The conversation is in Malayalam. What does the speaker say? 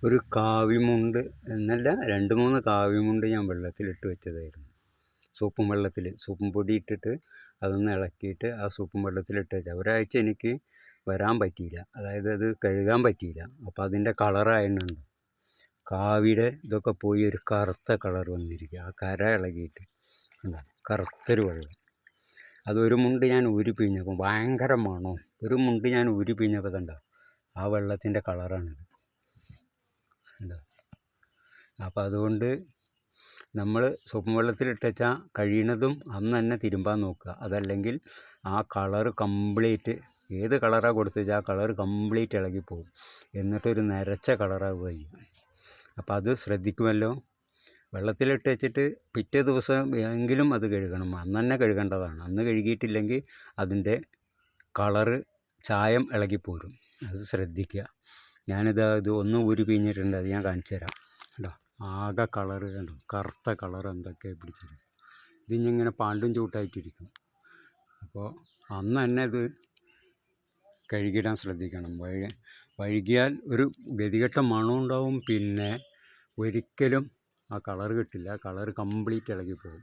ഒരു കാവിമുണ്ട് എന്നല്ല 2-3 കാവിമുണ്ട് ഞാൻ വെള്ളത്തിലിട്ട് വെച്ചതായിരുന്നു. സോപ്പും പൊടി ഇട്ടിട്ട് അതൊന്ന് ഇളക്കിയിട്ട് ആ സോപ്പും വെള്ളത്തിലിട്ട് വെച്ചാൽ ഒരാഴ്ച എനിക്ക് വരാൻ പറ്റിയില്ല, അതായത് അത് കഴുകാൻ പറ്റിയില്ല. അപ്പോൾ അതിൻ്റെ കളറായിരുന്നു കാവിയുടെ ഇതൊക്കെ പോയി ഒരു കറുത്ത കളർ വന്നിരിക്കുക, ആ കര ഇളകിയിട്ട് കറുത്തൊരു വെള്ളം. അതൊരു മുണ്ട് ഞാൻ ഊരി പിഴിഞ്ഞപ്പോൾ ഭയങ്കര മണോ, ഒരു മുണ്ട് ഞാൻ ഊരി പിഴിഞ്ഞപ്പോൾ കണ്ടോ ആ വെള്ളത്തിൻ്റെ കളറാണിത്. ഉണ്ടോ? അപ്പോൾ അതുകൊണ്ട് നമ്മൾ സോപ്പും വെള്ളത്തിലിട്ടുവെച്ചാൽ കഴിയുന്നതും അന്ന് തന്നെ തിരുമ്പാൻ നോക്കുക. അതല്ലെങ്കിൽ ആ കളറ് കംപ്ലീറ്റ്, ഏത് കളറാണ് കൊടുത്തു വെച്ചാൽ ആ കളറ് കംപ്ലീറ്റ് ഇളകിപ്പോവും, എന്നിട്ടൊരു നരച്ച കളറാവുക ചെയ്യും. അപ്പോൾ അത് ശ്രദ്ധിക്കുമല്ലോ. വെള്ളത്തിലിട്ട് വെച്ചിട്ട് പിറ്റേ ദിവസം എങ്കിലും അത് കഴുകണം, അന്ന് തന്നെ കഴുകേണ്ടതാണ്. അന്ന് കഴുകിയിട്ടില്ലെങ്കിൽ അതിൻ്റെ കളറ് ചായം ഇളകിപ്പോരും, അത് ശ്രദ്ധിക്കുക. ഇത് ഒന്ന് ഊരി പിഴിഞ്ഞിട്ടുണ്ട്, അത് ഞാൻ കാണിച്ചു തരാം. കേട്ടോ, ആകെ കളറ് കണ്ടോ, കറുത്ത കളർ എന്തൊക്കെ പിടിച്ചത്. ഇതിങ്ങനെ പാണ്ടും ചൂട്ടായിട്ടിരിക്കും. അപ്പോൾ അന്ന് തന്നെ ഇത് കഴുകിയിടാൻ ശ്രദ്ധിക്കണം. വഴുകിയാൽ ഒരു ഗതികെട്ട മണം ഉണ്ടാവും, പിന്നെ ഒരിക്കലും ആ കളർ കിട്ടില്ല, കളർ കംപ്ലീറ്റ് ഇളകിപ്പോകും.